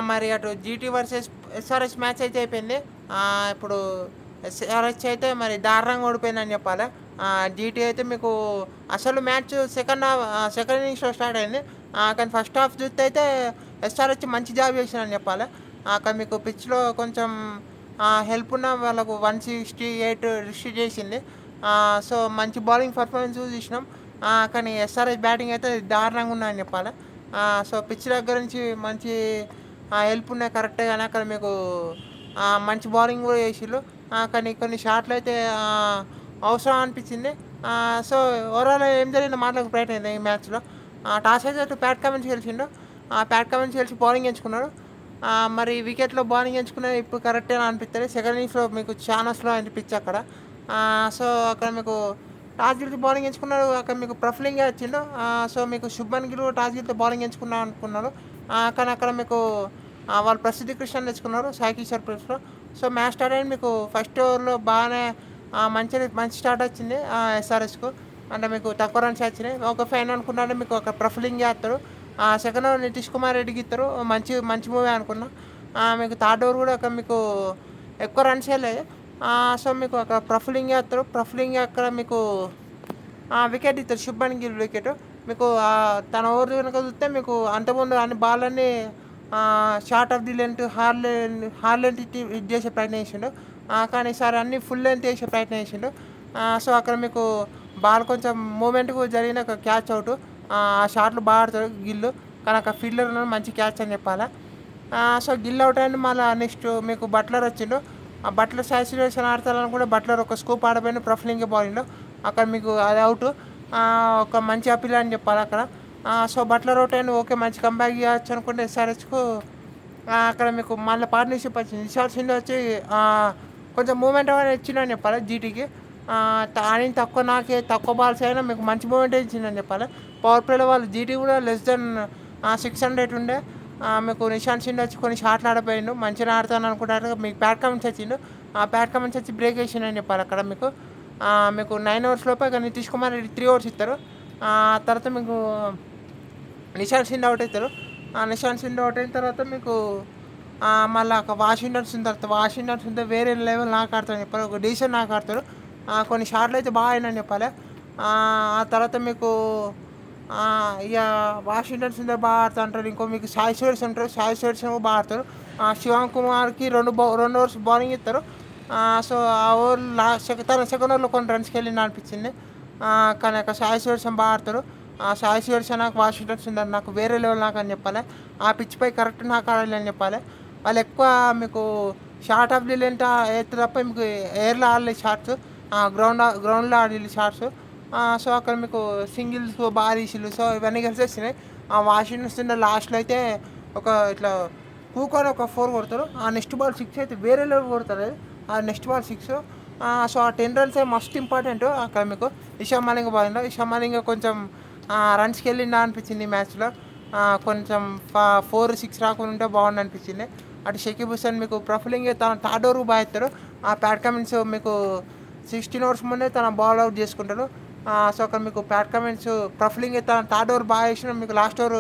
మరి అటు GT versus SRH match అయితే అయిపోయింది. ఇప్పుడు ఎస్ఆర్హెచ్ అయితే మరి దారుణంగా ఓడిపోయిందని చెప్పాలి. జీటీ అయితే మీకు అసలు మ్యాచ్ సెకండ్ ఇన్నింగ్స్‌లో స్టార్ట్ అయింది. కానీ ఫస్ట్ హాఫ్ చూస్తే అయితే ఎస్ఆర్హెచ్ మంచి జాబ్ చేసిందని చెప్పాలి. కానీ మీకు పిచ్‌లో కొంచెం హెల్ప్ ఉన్న వాళ్ళకు 168 రిస్ట్రిక్ట్ చేసింది. సో, మంచి బౌలింగ్ పర్ఫార్మెన్స్ చూసినాం. కానీ ఎస్ఆర్హెచ్ బ్యాటింగ్ అయితే దారుణంగా ఉన్నదని చెప్పాలి. సో, పిచ్ దగ్గర నుంచి మంచి హెల్ప్ ఉన్నాయి కరెక్టే, కానీ అక్కడ మీకు మంచి బౌలింగ్ కూడా చేసిళ్ళు. కానీ కొన్ని షాట్లు అయితే అవసరం అనిపించింది. సో, ఓవరాల్ ఏం జరిగిందో మాట్లాడక ప్రయత్నం ఈ మ్యాచ్లో. టాస్ అయితే అటు ప్యాట్ కమిన్స్ గెలిచిండు. ప్యాట్ కమిన్స్ గెలిచి బౌలింగ్ ఎంచుకున్నాడు. మరి వికెట్లో బౌలింగ్ ఎంచుకునేది ఇప్పుడు కరెక్టే అనిపిస్తుంది. సెకండ్ ఇన్నింగ్స్లో మీకు చాలా స్లో అయింది పిచ్ అక్కడ. సో, అక్కడ మీకు టాస్ గెలిచి బౌలింగ్ ఎంచుకున్నాడు. అక్కడ మీకు ప్రఫులింగే వచ్చిండు. సో, మీకు శుభ్మన్ గిల్ టాస్ గెలిచి బౌలింగ్ ఎంచుకున్నా అనుకున్నారు. కానీ అక్కడ మీకు వాళ్ళు ప్రసిద్ధి కృష్ణ తెచ్చుకున్నారు సాయి కిషోర్ ప్లేస్‌లో. సో, మ్యాచ్ స్టార్ట్ అయింది. మీకు ఫస్ట్ ఓవర్లో బాగానే మంచి స్టార్ట్ వచ్చింది ఎస్ఆర్హెచ్‌కు. అంటే మీకు తక్కువ రన్స్ వచ్చినాయి. ఒక ఫైన్ అనుకున్నాను మీకు ఒక ప్రఫులింగ్ చేస్తాడు. సెకండ్ ఓవర్ నితీష్ కుమార్ రెడ్డికి ఇస్తారు. మంచి మూవీ అనుకున్నా. మీకు థర్డ్ ఓవర్ కూడా అక్కడ మీకు ఎక్కువ రన్స్ లేదు. సో, మీకు అక్కడ ప్రఫులింగ్ చేస్తారు. ప్రఫులింగ్ అక్కడ మీకు వికెట్ ఇస్తారు. శుభ్మన్ గిల్ వికెట్. మీకు తన ఓవర్ కనుక చూస్తే మీకు అంతకుముందు అన్ని బాల్లన్నీ short of the length hard length ఇది చేసే ప్రయత్నం చేసిండు. కానీ ఈసారి అన్ని ఫుల్ లెంత్ చేసే ప్రయత్నం చేసిండు. సో, అక్కడ మీకు బాల్ కొంచెం మూమెంట్కు జరిగిన ఒక క్యాచ్ అవుట్. ఆ షాట్లు బాగా ఆడతాడు గిల్లు. కానీ అక్కడ ఫీల్డర్ మంచి క్యాచ్ అని చెప్పాలి. సో, గిల్ అవుట్ అయింది. మళ్ళీ నెక్స్ట్ మీకు బట్లర్ వచ్చిండు. బట్లర్ సాచురేషన్ ఆడతారని కూడా బట్లర్ ఒక స్కూప్ ఆడపోయింది. ప్రఫులింగ్ బాలిండు. అక్కడ మీకు అది అవుట్. ఒక మంచి అపీల్ అని చెప్పాలి అక్కడ. సో, బట్లర్ అవుట్ అయింది. ఓకే, మంచి కంబ్యాక్ చేయొచ్చు అనుకుంటే ఎస్ఆర్హెచ్కు అక్కడ మీకు మళ్ళీ పార్ట్నర్షిప్ వచ్చింది. నిషాద్ సింగ్ వచ్చి కొంచెం మూమెంట్ అనేది ఇచ్చిందని చెప్పాలి జీటీకి. ఆయన తక్కువ బాల్స్ అయినా మీకు మంచి మూమెంట్ ఇచ్చిందని చెప్పాలి. పవర్ ప్లేలో వాళ్ళు జీటీ కూడా లెస్ దెన్ 600 ఉండే. మీకు నిషాంత్ సింగ్ వచ్చి కొన్ని షాట్లు ఆడిపోయిండు. మంచిగా ఆడతాను అనుకుంటారు. మీకు ప్యాట్ కమెంట్స్ వచ్చిండు. ప్యాట్ కమెంట్స్ వచ్చి బ్రేక్ వేసిండని చెప్పాలి అక్కడ మీకు. మీకు 9 ఓవర్స్ లోపే ఇక నితీష్ కుమార్ రెడ్డి 3 ఓవర్స్ ఇస్తారు. తర్వాత మీకు నిషాంత్ సింగ్ అవుట్ అవుతారు. నిషాంత్ సింగ్ అవుట్ అయిన తర్వాత మీకు మళ్ళీ ఒక వాషింగ్టన్ సుందర్ వేరే లెవెల్ నాకు ఆడతారని చెప్పాలి. ఒక డీసెంట్ నాకు ఆడతారు. కొన్ని షాట్లు అయితే బాగా అయినని చెప్పాలి. ఆ తర్వాత మీకు ఇక వాషింగ్టన్ సుందర్ బాగా ఆడుతూ ఉంటారు. ఇంకో మీకు సాయి సుదర్శన్ ఉంటారు. సాయి సుదర్శన్ బాగా ఆడతారు. శివమ్ కుమార్కి 2 ఓవర్స్ బౌలింగ్ ఇస్తారు. సో, ఆ ఓవర్ తన సెకండ్ ఓవర్లో కొన్ని రన్స్కి వెళ్ళింది అనిపించింది. కానీ అక్కడ సాయి సుదర్శన్ బాగా ఆడతారు. సాయి సుదర్శన్ నాకు వాషింగ్టన్ సుందర్ నాకు వేరే లెవెల్ నాకు అని చెప్పాలి. ఆ పిచ్పై కరెక్ట్ నాకు ఆడాలి అని చెప్పాలి. వాళ్ళు ఎక్కువ మీకు షార్ట్ ఆఫ్ ది లెంత్ ఎత్తు తప్ప మీకు ఎయిర్లో ఆడలేదు షార్ట్స్. గ్రౌండ్లో ఆడలేదు షార్ట్స్. సో, అక్కడ మీకు సింగిల్స్ బాగా తీసిళ్ళు. సో, ఇవన్నీ కలిసి వస్తున్నాయి. వాషింగ్టన్ సుందర్ లాస్ట్లో అయితే ఒక ఇట్లా కూకొని ఒక 4 కొడతారు. నెక్స్ట్ బాల్ 6 అయితే వేరే లెవెల్ కొడతారు. Next ball 6. సో, ఆ 10 రన్స్ మస్ట్ ఇంపార్టెంట్ అక్కడ మీకు. ఇషా మలింగ బాగుండు. ఇషా మలింగ కొంచెం రన్స్కి వెళ్ళిందా అనిపించింది ఈ మ్యాచ్లో. కొంచెం 4-6 రాకుండా ఉంటే బాగుండు అనిపించింది. అటు షకీబ్ హుసేన్ మీకు ప్రఫులింగ్ తన థర్డ్ ఓవర్ బాగా ఎత్తారు. ప్యాట్ కమిన్స్ మీకు 16 ఓవర్స్ ముందే తన బాల్ అవుట్ చేసుకుంటారు. సో, అక్కడ మీకు ప్యాట్ కమిన్స్ ప్రఫులింగ్ తన థర్డ్ ఓవర్ బాగా వేసిన మీకు లాస్ట్ ఓవర్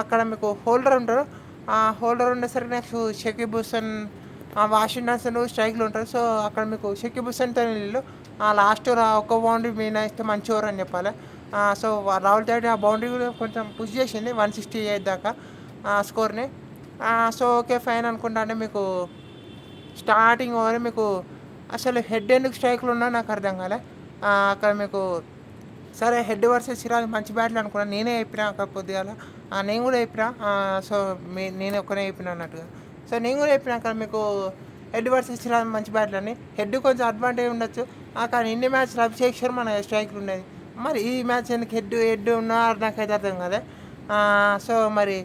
అక్కడ మీకు హోల్డర్ ఉంటారు. హోల్డర్ ఉండేసరికి నెక్స్ట్ షకీబ్ హుసేన్ వాషింగ్టన్ స్ట్రైక్లు ఉంటారు. సో, అక్కడ మీకు షకీబ్ హుసేన్తో వీళ్ళు లాస్ట్ ఓవర్ ఒక బౌండరీ మీన ఇస్తే మంచి ఓవర్ అని చెప్పాలి. సో, రాహుల్ ద్రావిడ్ ఆ బౌండరీ కూడా కొంచెం పుష్ చేసింది 168 దాకా స్కోర్ని. సో, ఓకే ఫైన్ అనుకుంటా. అంటే మీకు స్టార్టింగ్ ఓవర్ మీకు అసలు హెడ్ ఎందుకు స్ట్రైక్లు ఉన్నా నాకు అర్థం కాలే. అక్కడ మీకు సరే హెడ్ వర్సెస్ సిరాజ్ మంచి బ్యాట్లు అనుకున్నాను. నేనే చెప్పినా అక్కడ పొద్దుగాల. నేను కూడా చెప్పినా. సో, నేను ఒక్కనే చెప్పిన అన్నట్టుగా. సో, నేను కూడా చెప్పిన అక్కడ మీకు హెడ్ వర్సెస్ సిరాజ్ మంచి బ్యాట్లు అని. హెడ్ కొంచెం అడ్వాంటేజ్ ఉండొచ్చు. కానీ ఇన్ని మ్యాచ్లు అభిషేక్ శర్మ మన స్ట్రైక్లు ఉండేది. మరి ఈ మ్యాచ్ ఎందుకు హెడ్ ఉన్నా నాకైతే అర్థం కదా. సో, మరి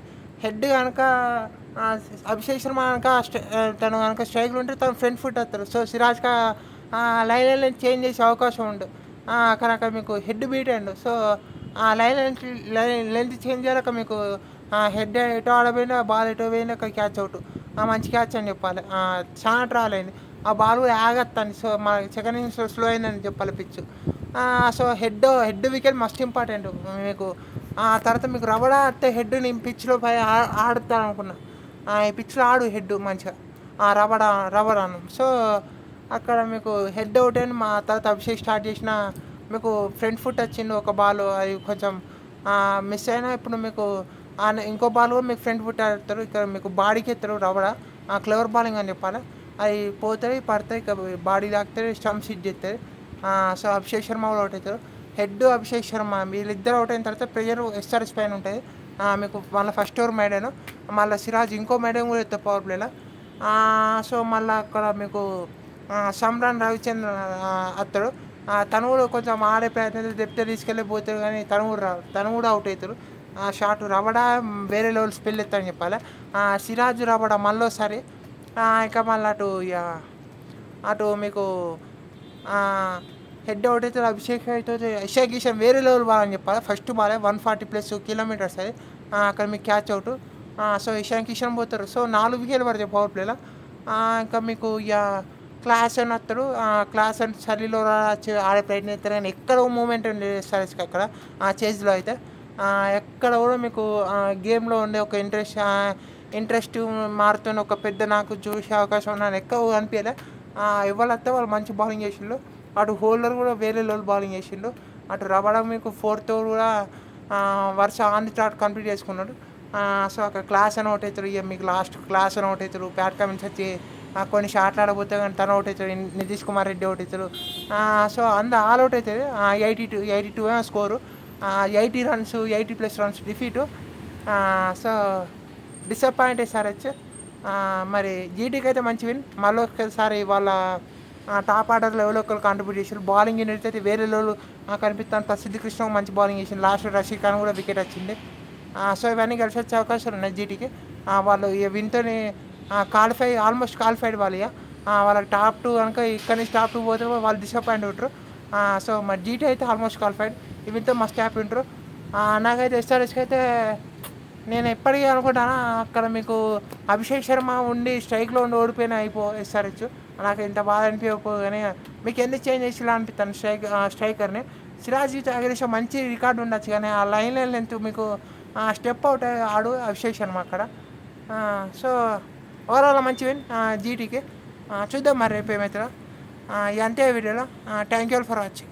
హెడ్ కనుక అభిషేక్ శర్మ కనుక తను కనుక స్ట్రైక్లు ఉంటే తను ఫ్రంట్ ఫుట్ వస్తారు. సో, సిరాజ్కి లైన్ చేంజ్ చేసే అవకాశం ఉండు. కానీ అక్కడ మీకు హెడ్ బీట్ అయ్యిండు. సో, లెంత్ చేంజ్ చేయాలక మీకు హెడ్ ఎటో ఆడపోయినా బాల్ ఎటో పోయినా ఒక క్యాచ్ అవుట్. మంచి క్యాచ్ అని చెప్పాలి. చాలా ట్రాల్ అయింది. ఆ బాల్ కూడా ఆగత్తాను. సో, మన సెకండ్ ఇన్నింగ్స్లో స్లో అయిందని చెప్పాలి pitch. So, head wicket must important మీకు. తర్వాత మీకు రబడా ఆడితే హెడ్ నేను పిచ్లో పై ఆడతాను అనుకున్నా. ఈ పిచ్లో ఆడు హెడ్ మంచిగా రబడాను. సో అక్కడ మీకు హెడ్ అవుట్ అని మా తర్వాత అభిషేక్ స్టార్ట్ చేసిన మీకు ఫ్రంట్ ఫుట్ వచ్చింది ఒక బాల్, అది కొంచెం మిస్ అయినా ఇప్పుడు మీకు ఇంకో బాల్ కూడా మీకు ఫ్రంట్ ఫుట్ ఆడతారు. ఇక్కడ మీకు బాడీకి ఎత్తారు రబడా, క్లవర్ బాలింగ్ అని చెప్పాలి. అవి పోతాయి పడతాయి, ఇక బాడీ తాకుతాయి, స్టంప్స్ హిట్ చేస్తారు. సో అభిషేక్ శర్మ కూడా అవుట్ అవుతారు. హెడ్ అభిషేక్ శర్మ వీళ్ళిద్దరు అవుట్ అయిన తర్వాత ప్రెజర్ ఎస్ఆర్ఎస్ పైన ఉంటుంది. మీకు మళ్ళీ ఫస్ట్ ఓవర్ మేడాను, మళ్ళీ సిరాజ్ ఇంకో మేడం కూడా ఎత్తారు పవర్ ప్లేలో. సో మళ్ళీ అక్కడ మీకు సమ్రాన్ రవిచంద్రన్ అత్తడు. తను కూడా కొంచెం ఆడే ప్రయత్నం చెప్తే తీసుకెళ్ళి పోతాడు, కానీ తను కూడా అవుట్ అవుతారు. షాట్ రబడా వేరే లెవెల్ స్పెల్ ఎత్తాడని చెప్పాలి. సిరాజ్ రబడా మళ్ళీసారి ఇంకా మళ్ళీ అటు మీకు హెడ్ అవుట్ అవుతుంది. అభిషేక్ అవుతుంది. ఇషాక్ కిషన్ వేరే లెవెల్ బాల్ అని చెప్పాలి. ఫస్ట్ బాలే 140+ కిలోమీటర్స్ అది, అక్కడ మీకు catch out. So Ishaq Kishan పోతారు. సో 4 వికెట్లు పడతాయి పవర్ ప్లేలో. ఇంకా మీకు క్లాస్ అని వస్తాడు. క్లాస్ అని చలిలో ఆడే ప్రయత్నం చేస్తారు, కానీ ఎక్కడ మూమెంట్ లేదు సరే అక్కడ చేజ్లో అయితే ఎక్కడ కూడా మీకు గేమ్లో ఉండే ఒక ఇంట్రెస్ట్ మారుతున్న ఒక పెద్ద నాకు చూసే అవకాశం ఉన్నాను ఎక్కువ అనిపించలే. ఎవరు వస్తే వాళ్ళు మంచి బౌలింగ్ చేసిండు. అటు హోల్డర్ కూడా వేరే లెవెల్ బౌలింగ్ చేసిండు. అటు రబడా మీకు 4th ఓవర్ కూడా వరుస ఆన్ ది ట్రాట్ కంప్లీట్ చేసుకున్నాడు. సో అక్కడ క్లాస్ అని అవుట్ అవుతారు. ఇక మీకు లాస్ట్ క్లాస్ అని అవుట్ అవుతారు. ప్యాట్ కమిన్స్ వచ్చి కొన్ని షాట్లు ఆడబోతే కానీ తను అవుట్ అవుతాడు. నితీష్ కుమార్ రెడ్డి అవుట్ అవుతారు. సో ఆల్ అవుట్ అవుతుంది. 82 score, 80 runs, 80+ runs defeat. So disappoint SRH. మరి జీటీకి అయితే మంచి విన్. మళ్ళీ ఒకసారి వాళ్ళ టాప్ ఆర్డర్ లెవెల్ ఒకరు కాంట్రిబ్యూట్ చేశారు. బౌలింగ్ యూనిట్ అయితే వేరే లెవెల్ కనిపిస్తాను. ప్రసిద్ధి కృష్ణ మంచి బౌలింగ్ చేసింది. లాస్ట్ రషీద్ ఖాన్ కూడా వికెట్ వచ్చింది. సో ఇవన్నీ కలిసి వచ్చే అవకాశాలు ఉన్నాయి జీటీకి. వాళ్ళు ఈ విన్తోని ఆల్మోస్ట్ క్వాలిఫైడ్ వాళ్ళు. ఇక వాళ్ళకి టాప్ 2 కనుక ఇక్కడ నుంచి టాప్ 2 పోతే వాళ్ళు డిసప్పాయింట్ ఉంటారు. సో మరి జీటీ అయితే ఆల్మోస్ట్ క్వాలిఫైడ్. వీళ్ళతో మస్ట్ హ్యాపీ ఉంటారు. నాకైతే SRHకి అయితే నేను ఎప్పటికీ అనుకుంటాను అక్కడ మీకు అభిషేక్ శర్మ ఉండి స్ట్రైక్లో ఉండి ఓడిపోయినా SRH. నాకు ఇంత బాధ అనిపించకపోదు, కానీ మీకు ఎందుకు చేంజ్ చేసిలా అనిపిస్తాను స్ట్రైకర్ని. సిరాజ్ అగరేష్ మంచి రికార్డు ఉండొచ్చు, కానీ ఆ లైన్ లెంత్ మీకు స్టెప్ అవుట్ ఆడు అభిషేక్ శర్మ అక్కడ. సో ఓవరాల్ మంచి విన్ జీటీకి. చూద్దాం మరి రేపు ఏమవుతుందో. అంతే వీడియోలో. Thank you for watching.